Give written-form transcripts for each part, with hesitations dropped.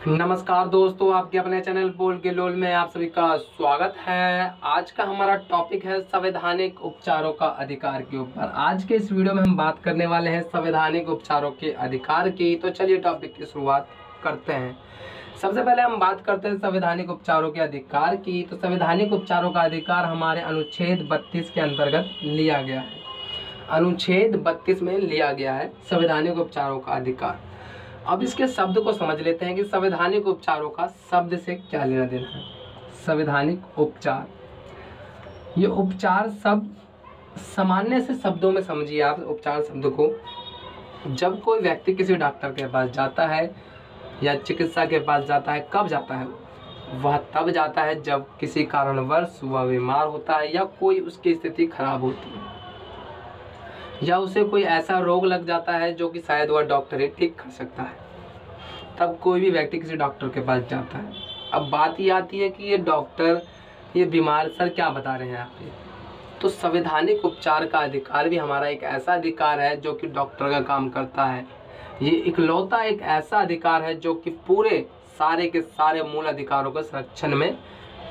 नमस्कार दोस्तों, आपके अपने चैनल बोल के लोल में आप सभी का स्वागत है। आज का हमारा टॉपिक है संवैधानिक उपचारों का अधिकार के ऊपर। आज के इस वीडियो में हम बात करने वाले हैं संवैधानिक उपचारों के अधिकार की। तो चलिए टॉपिक की शुरुआत करते हैं। सबसे पहले हम बात करते हैं संवैधानिक उपचारों के अधिकार की। तो संवैधानिक उपचारों का अधिकार हमारे अनुच्छेद 32 के अंतर्गत लिया गया है। अनुच्छेद 32 में लिया गया है संवैधानिक उपचारों का अधिकार। अब इसके शब्द को समझ लेते हैं कि संवैधानिक उपचारों का शब्द से क्या लेना देना है। संवैधानिक उपचार, ये उपचार शब्द सामान्य से शब्दों में समझिए आप उपचार शब्द को। जब कोई व्यक्ति किसी डॉक्टर के पास जाता है या चिकित्सा के पास जाता है, कब जाता है? वह तब जाता है जब किसी कारणवश वह बीमार होता है या कोई उसकी स्थिति खराब होती है या उसे कोई ऐसा रोग लग जाता है जो कि शायद वह डॉक्टर ही ठीक कर सकता है। तब कोई भी व्यक्ति किसी डॉक्टर के पास जाता है। अब बात ये आती है कि ये डॉक्टर, ये बीमार सर क्या बता रहे हैं आप ये। तो संवैधानिक उपचार का अधिकार भी हमारा एक ऐसा अधिकार है जो कि डॉक्टर का काम करता है। ये इकलौता एक ऐसा अधिकार है जो कि पूरे सारे के सारे मूल अधिकारों के संरक्षण में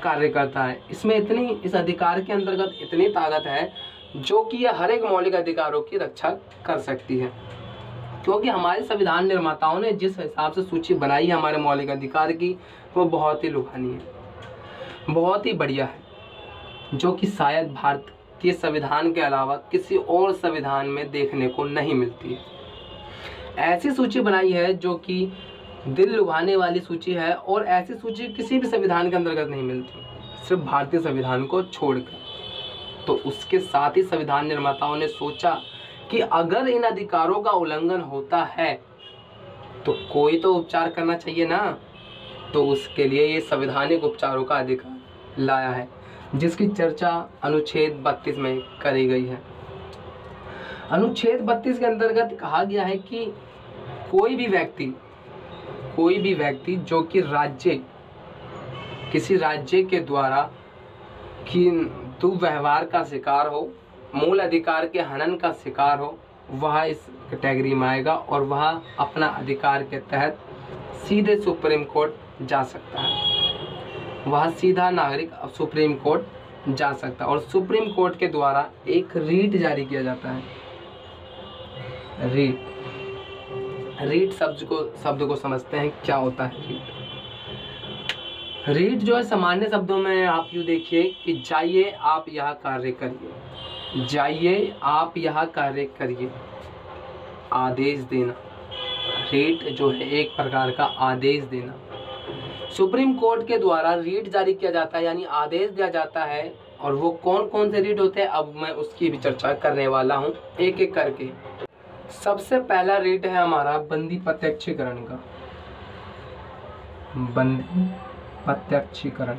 कार्य करता है। इसमें इस अधिकार के अंतर्गत इतनी ताकत है जो कि यह हर एक मौलिक अधिकारों की रक्षा कर सकती है, क्योंकि हमारे संविधान निर्माताओं ने जिस हिसाब से सूची बनाई है हमारे मौलिक अधिकार की, वो बहुत ही लुभानी है, बहुत ही बढ़िया है, जो कि शायद भारतीय संविधान के अलावा किसी और संविधान में देखने को नहीं मिलती है। ऐसी सूची बनाई है जो कि दिल लुभाने वाली सूची है, और ऐसी सूची किसी भी संविधान के अंतर्गत नहीं मिलती, सिर्फ भारतीय संविधान को छोड़कर। तो उसके साथ ही संविधान निर्माताओं ने सोचा कि अगर इन अधिकारों का उल्लंघन होता है तो कोई तो उपचार करना चाहिए ना। तो उसके लिए ये संवैधानिक उपचारों का अधिकार लाया है, जिसकी चर्चा अनुच्छेद 32 में करी गई है। अनुच्छेद 32 के अंतर्गत कहा गया है कि कोई भी व्यक्ति जो कि किसी राज्य के द्वारा कि दुर्व्यवहार का शिकार हो, मूल अधिकार के हनन का शिकार हो, वह इस कैटेगरी में आएगा और वह अपना अधिकार के तहत सीधे सुप्रीम कोर्ट जा सकता है। वह सीधा नागरिक सुप्रीम कोर्ट जा सकता है और सुप्रीम कोर्ट के द्वारा एक रीट जारी किया जाता है। रीट शब्द को समझते हैं क्या होता है रीट जो है सामान्य शब्दों में आप यूँ देखिए कि जाइए आप यह कार्य करिए, जाइए आप यह कार्य करिए, आदेश देना। रीट जो है एक प्रकार का आदेश देना। सुप्रीम कोर्ट के द्वारा रीट जारी किया जाता है, यानी आदेश दिया जाता है। और वो कौन कौन से रीट होते हैं, अब मैं उसकी भी चर्चा करने वाला हूँ एक एक करके। सबसे पहला रीट है हमारा बंदी प्रत्यक्षीकरण का। बंदी प्रत्यक्षीकरण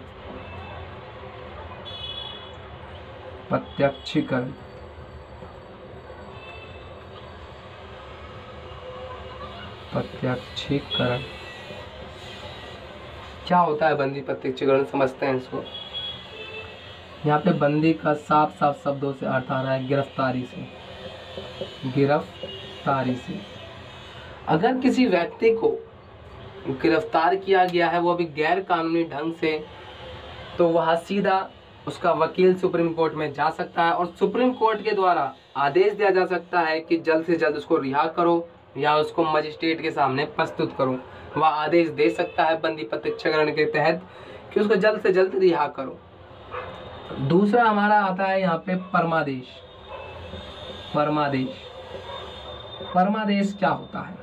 क्या होता है बंदी प्रत्यक्षीकरण, समझते हैं इसको। यहाँ पे बंदी का साफ साफ शब्दों से अर्थ आ रहा है गिरफ्तारी से। अगर किसी व्यक्ति को गिरफ्तार किया गया है, वो भी गैर कानूनी ढंग से, तो वह सीधा उसका वकील सुप्रीम कोर्ट में जा सकता है और सुप्रीम कोर्ट के द्वारा आदेश दिया जा सकता है कि जल्द से जल्द उसको रिहा करो या उसको मजिस्ट्रेट के सामने प्रस्तुत करो। वह आदेश दे सकता है बंदी प्रत्यक्षीकरण के तहत कि उसको जल्द से जल्द रिहा करो। दूसरा हमारा आता है यहाँ पे परमादेश क्या होता है,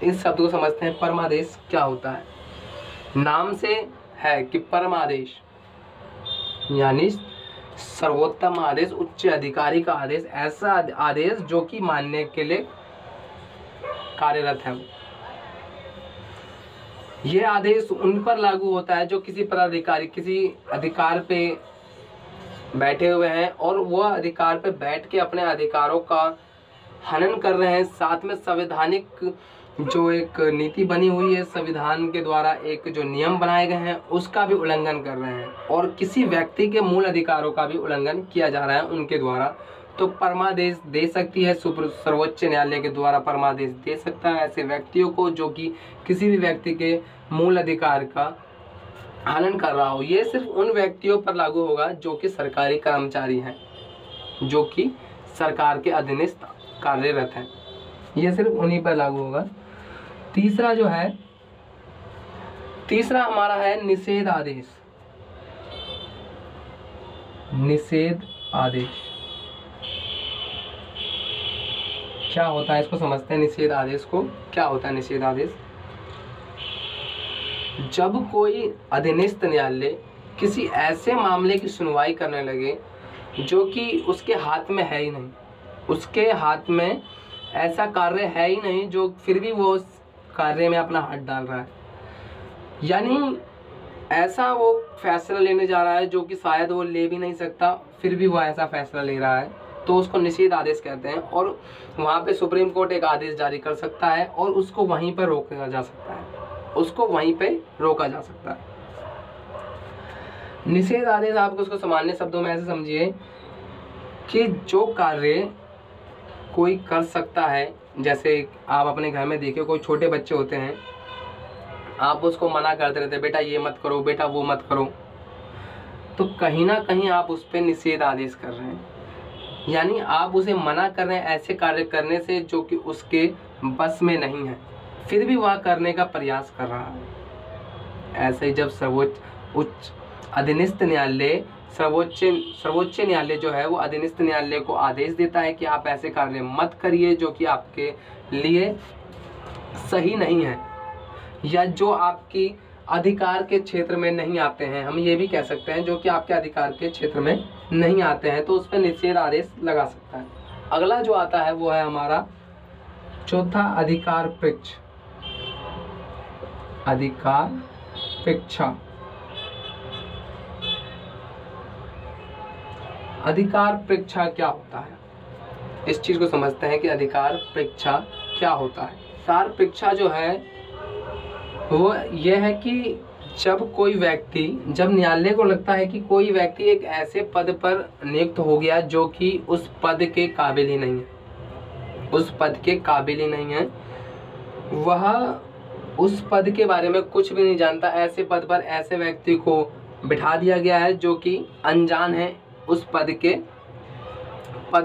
इस शब्द को समझते हैं। परमादेश क्या होता है? नाम से है कि परमादेश यानी सर्वोत्तम आदेश, उच्च अधिकारी का आदेश, ऐसा आदेश जो कि मानने के लिए कार्यरत है। यह आदेश उन पर लागू होता है जो किसी पदाधिकारी किसी अधिकार पे बैठे हुए हैं और वह अधिकार पे बैठ के अपने अधिकारों का हनन कर रहे हैं। साथ में संवैधानिक जो एक नीति बनी हुई है, संविधान के द्वारा एक जो नियम बनाए गए हैं उसका भी उल्लंघन कर रहे हैं और किसी व्यक्ति के मूल अधिकारों का भी उल्लंघन किया जा रहा है उनके द्वारा। तो परमादेश दे सकती है, सर्वोच्च न्यायालय के द्वारा परमादेश दे सकता है ऐसे व्यक्तियों को जो कि किसी भी व्यक्ति के मूल अधिकार का हनन कर रहा हो। ये सिर्फ उन व्यक्तियों पर लागू होगा जो कि सरकारी कर्मचारी हैं, जो कि सरकार के अधीनस्थ कार्यरत हैं, ये सिर्फ उन्हीं पर लागू होगा। तीसरा हमारा है निषेध आदेश। निषेध आदेश क्या होता है, इसको समझते हैं। निषेध आदेश को क्या होता है? निषेध आदेश, जब कोई अधीनस्थ न्यायालय किसी ऐसे मामले की सुनवाई करने लगे जो कि उसके हाथ में है ही नहीं, उसके हाथ में ऐसा कार्य है ही नहीं जो फिर भी वो उस कार्य में अपना हाथ डाल रहा है, यानी ऐसा वो फैसला लेने जा रहा है जो कि शायद वो ले भी नहीं सकता, फिर भी वो ऐसा फैसला ले रहा है, तो उसको निषेध आदेश कहते हैं। और वहाँ पे सुप्रीम कोर्ट एक आदेश जारी कर सकता है और उसको वहीं पर रोका जा सकता है, उसको वहीं पे रोका जा सकता है। निषेध आदेश आपको उसको सामान्य शब्दों में ऐसे समझिए कि जो कार्य कोई कर सकता है, जैसे आप अपने घर में देखिए कोई छोटे बच्चे होते हैं, आप उसको मना करते रहते, बेटा ये मत करो, बेटा वो मत करो, तो कहीं ना कहीं आप उस पर निषेध आदेश कर रहे हैं, यानी आप उसे मना कर रहे हैं ऐसे कार्य करने से जो कि उसके बस में नहीं है, फिर भी वह करने का प्रयास कर रहा है। ऐसे ही जब सर्वोच्च न्यायालय जो है वो अधीनस्थ न्यायालय को आदेश देता है कि आप ऐसे कार्य मत करिए जो कि आपके लिए सही नहीं है या जो आपकी अधिकार के क्षेत्र में नहीं आते हैं, हम ये भी कह सकते हैं जो कि आपके अधिकार के क्षेत्र में नहीं आते हैं, तो उस पर निषेध आदेश लगा सकता है। अगला जो आता है वो है हमारा चौथा अधिकार पृच्छ। अधिकार पृच्छा। अधिकार पृच्छा क्या होता है, इस चीज को समझते हैं कि अधिकार पृच्छा क्या होता है। अधिकार पृच्छा जो है वो ये है कि जब न्यायालय को लगता है कि कोई व्यक्ति एक ऐसे पद पर नियुक्त हो गया जो कि उस पद के काबिल ही नहीं है, उस पद के काबिल ही नहीं है, वह उस पद के बारे में कुछ भी नहीं जानता, ऐसे पद पर ऐसे व्यक्ति को बिठा दिया गया है जो कि अनजान है उस पद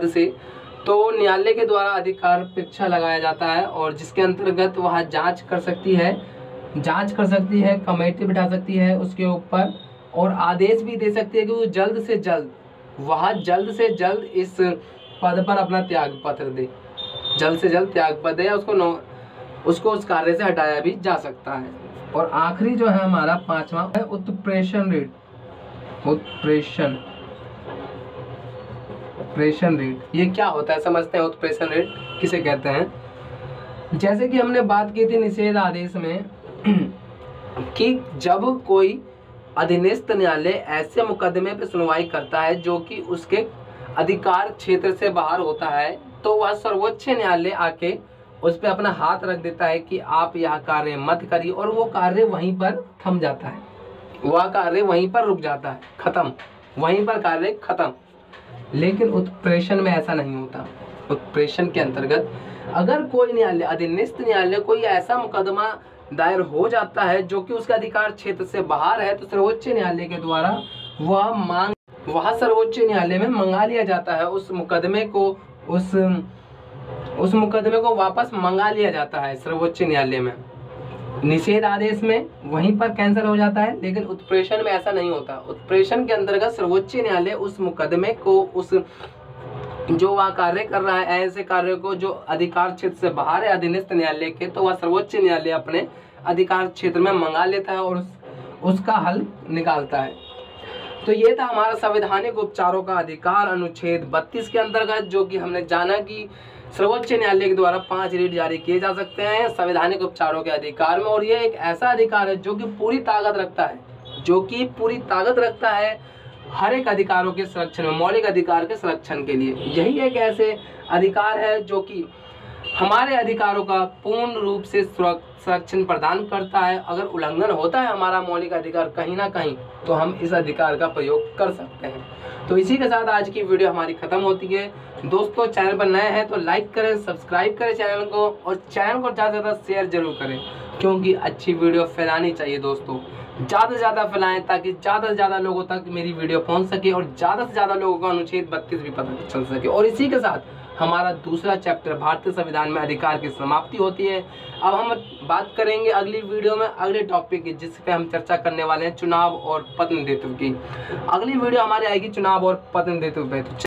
से, तो न्यायालय के द्वारा अधिकार पृच्छा लगाया जाता है और जिसके अंतर्गत वह जांच कर सकती है, कमेटी बिठा सकती है उसके ऊपर और आदेश भी दे सकती है कि वो जल्द से जल्द इस पद पर अपना त्याग पत्र दे, जल्द से जल्द त्याग पत्र दे या उसको उस कार्य से हटाया भी जा सकता है। और आखिरी जो है हमारा पांचवा है उत्प्रेषण रीट। उत्प्रेषण रीट ये क्या होता है समझते हैं। उत्प्रेषण रीट किसे कहते हैं? जैसे कि हमने बात की थी निषेध आदेश में कि जब कोई अधीनस्थ न्यायालय ऐसे मुकदमे पे सुनवाई करता है जो कि उसके अधिकार क्षेत्र से बाहर होता है, तो वह सर्वोच्च न्यायालय आके उस पर अपना हाथ रख देता है कि आप यह कार्य मत करिए और वो कार्य वहीं पर थम जाता है, वह कार्य वहीं पर रुक जाता है, खत्म, वहीं पर कार्य खत्म। लेकिन उत्प्रेषण में ऐसा नहीं होता। उत्प्रेषण के अंतर्गत अगर कोई न्यायालय, अधीनस्थ न्यायालय कोई ऐसा मुकदमा दायर हो जाता है जो कि उसके अधिकार क्षेत्र से बाहर है, तो सर्वोच्च न्यायालय के द्वारा वह सर्वोच्च न्यायालय में मंगा लिया जाता है, उस मुकदमे को वापस मंगा लिया जाता है सर्वोच्च न्यायालय में। निषेध आदेश में वहीं पर कैंसिल हो जाता है, लेकिन उत्प्रेषण में ऐसा नहीं होता। उत्प्रेषण के अंतर्गत सर्वोच्च न्यायालय उस मुकदमे को, उस जो वह कार्य कर रहा है, ऐसे कार्य को जो अधिकार क्षेत्र से बाहर है अधीनस्थ न्यायालय के, तो वह सर्वोच्च न्यायालय अपने अधिकार क्षेत्र में मंगा लेता है और उसका हल निकालता है। तो ये था हमारा संवैधानिक उपचारों का अधिकार अनुच्छेद 32 के अंतर्गत, जो कि हमने जाना कि सर्वोच्च न्यायालय के द्वारा 5 रीट जारी किए जा सकते हैं संवैधानिक उपचारों के अधिकार में। और ये एक ऐसा अधिकार है जो कि पूरी ताकत रखता है हर एक अधिकारों के संरक्षण में, मौलिक अधिकार के संरक्षण के लिए। यही एक ऐसे अधिकार है जो कि हमारे अधिकारों का पूर्ण रूप से संरक्षण प्रदान करता है। अगर उल्लंघन होता है हमारा मौलिक अधिकार कहीं ना कहीं, तो हम इस अधिकार का प्रयोग कर सकते हैं। तो इसी के साथ आज की वीडियो हमारी खत्म होती है। दोस्तों, चैनल पर नए हैं तो लाइक करें, सब्सक्राइब करें चैनल को, और चैनल को ज़्यादा से ज़्यादा शेयर जरूर करें, क्योंकि अच्छी वीडियो फैलानी चाहिए दोस्तों। ज़्यादा से ज़्यादा फैलाएं ताकि ज़्यादा से ज़्यादा लोगों तक मेरी वीडियो पहुंच सके और ज़्यादा से ज़्यादा लोगों को अनुच्छेद 32 भी पता चल सके। और इसी के साथ हमारा दूसरा चैप्टर भारतीय संविधान में अधिकार की समाप्ति होती है। अब हम बात करेंगे अगली वीडियो में अगले टॉपिक की, जिस पे हम चर्चा करने वाले हैं चुनाव और प्रतिनिधित्व की। अगली वीडियो हमारी आएगी चुनाव और प्रतिनिधित्व पे।